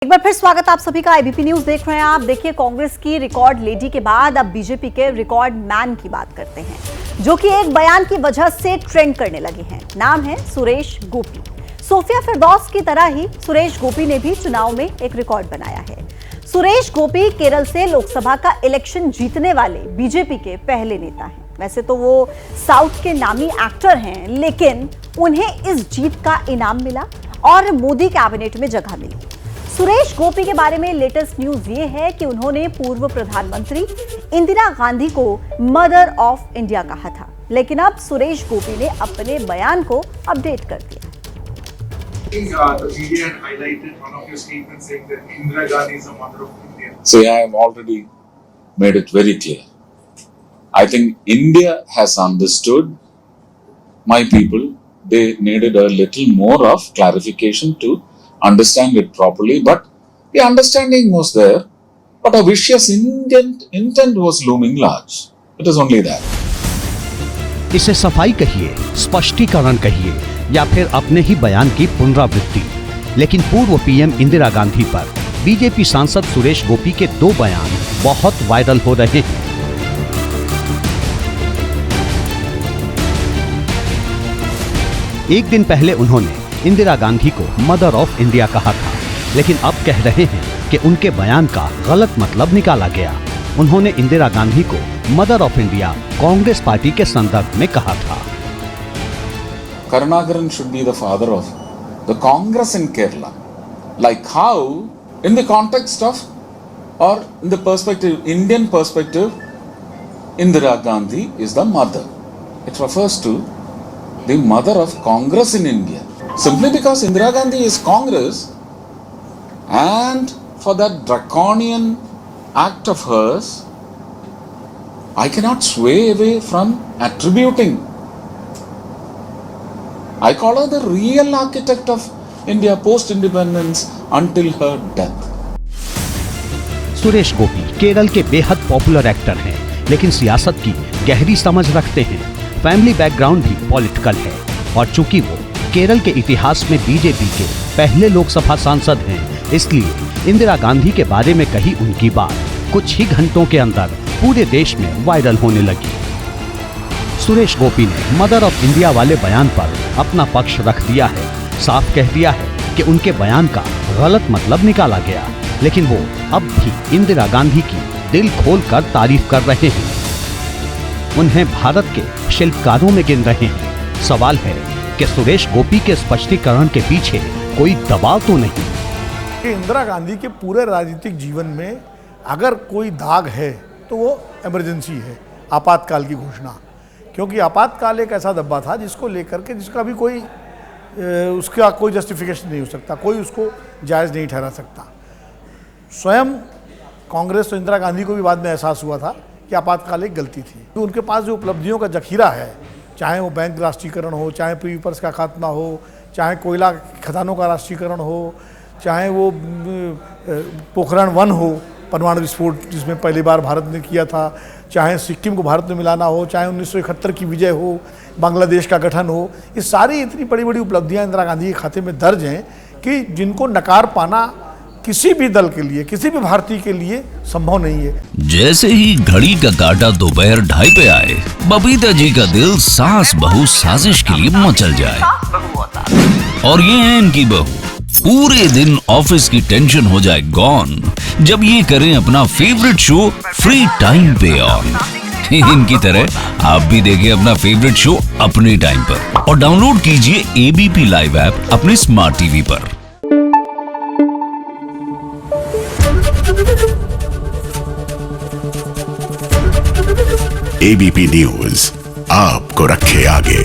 एक बार फिर स्वागत आप सभी का। एबीपी न्यूज देख रहे हैं आप। देखिए, कांग्रेस की रिकॉर्ड लेडी के बाद अब बीजेपी के रिकॉर्ड मैन की बात करते हैं, जो कि एक बयान की वजह से ट्रेंड करने लगे हैं। नाम है सुरेश गोपी। सोफिया फिरदौस की तरह ही सुरेश गोपी ने भी चुनाव में एक रिकॉर्ड बनाया है। सुरेश गोपी केरल से लोकसभा का इलेक्शन जीतने वाले बीजेपी के पहले नेता हैं। वैसे तो वो साउथ के नामी एक्टर हैं, लेकिन उन्हें इस जीत का इनाम मिला और मोदी कैबिनेट में जगह मिली। सुरेश गोपी के बारे में लेटेस्ट न्यूज ये है कि उन्होंने पूर्व प्रधानमंत्री इंदिरा गांधी को मदर ऑफ इंडिया कहा था, लेकिन अब सुरेश गोपी ने अपने बयान को अपडेट कर दिया। So I have already made it very clear. I think India has understood my people. They needed a little more of clarification to understand it properly, but the understanding was there, but a vicious intent was looming large. It is only that. इसे सफाई कहिए, स्पष्टीकरण कहिए या फिर अपने ही बयान की पुनरावृत्ति, लेकिन पूर्व पीएम इंदिरा गांधी पर बीजेपी सांसद सुरेश गोपी के दो बयान बहुत वायरल हो रहे हैं। एक दिन पहले उन्होंने इंदिरा गांधी को मदर ऑफ इंडिया कहा था, लेकिन अब कह रहे हैं कि उनके बयान का गलत मतलब निकाला गया। उन्होंने इंदिरा गांधी को mother of India Congress party के संदर्भ में कहा था। Karunakaran should be the father of the Congress in Kerala. Like how, in the context of, or in the perspective, Indian perspective, Indira Gandhi is the mother. It refers to the mother of Congress in India. Simply because Indira Gandhi is Congress, and for that draconian act of hers, I cannot sway away from attributing. I call her the real architect of India post-independence until her death. Suresh Gopi Kerala के बेहद popular actor हैं, लेकिन सियासत की गहरी समझ रखते हैं। फैमिली बैकग्राउंड भी पॉलिटिकल है और चूंकि वो केरल के इतिहास में बीजेपी के पहले लोकसभा सांसद हैं, इसलिए इंदिरा गांधी के बारे में कही उनकी बात कुछ ही घंटों के अंदर पूरे देश में वायरल होने लगी। सुरेश गोपी ने मदर ऑफ इंडिया वाले बयान पर अपना पक्ष रख दिया है। साफ कह दिया है कि उनके बयान का गलत मतलब निकाला गया, लेकिन वो अब भी इंदिरा गांधी की दिल खोलकर तारीफ कर रहे हैं। उन्हें भारत के शिल्पकारों में गिन रहे हैं। सवाल है कि सुरेश गोपी के स्पष्टीकरण के पीछे कोई दबाव तो नहीं। इंदिरा गांधी के पूरे राजनीतिक जीवन में अगर कोई दाग है तो वो इमरजेंसी है, आपातकाल की घोषणा। क्योंकि आपातकाल एक ऐसा दब्बा था जिसको लेकर के जिसका भी कोई उसका कोई जस्टिफिकेशन नहीं हो सकता, कोई उसको जायज़ नहीं ठहरा सकता। स्वयं कांग्रेस तो इंदिरा गांधी को भी बाद में एहसास हुआ था कि आपातकाल एक गलती थी। तो उनके पास जो उपलब्धियों का जखीरा है, चाहे वो बैंक राष्ट्रीयकरण हो, चाहे पेपर्स का खात्मा हो, चाहे कोयला खदानों का राष्ट्रीयकरण हो, चाहे वो पोखरण 1 हो, परमाणु विस्फोट जिसमें पहली बार भारत ने किया था, चाहे सिक्किम को भारत में मिलाना हो, चाहे 1971 की विजय हो, बांग्लादेश का गठन हो, ये सारी इतनी बड़ी बड़ी उपलब्धियां इंदिरा गांधी के खाते में दर्ज हैं कि जिनको नकार पाना किसी भी दल के लिए, किसी भी भारतीय के लिए संभव नहीं है। जैसे ही घड़ी का काटा दोपहर 2:30 पे आए, बबीता जी का दिल सास बहू साजिश के लिए मचल जाए। और ये है इनकी बहू, पूरे दिन ऑफिस की टेंशन हो जाए गॉन जब ये करें अपना फेवरेट शो फ्री टाइम पे ऑन। इनकी तरह आप भी देखिए अपना फेवरेट शो अपने टाइम पर और डाउनलोड कीजिए एबीपी लाइव ऐप अपने स्मार्ट टीवी पर। एबीपी न्यूज आपको रखे आगे।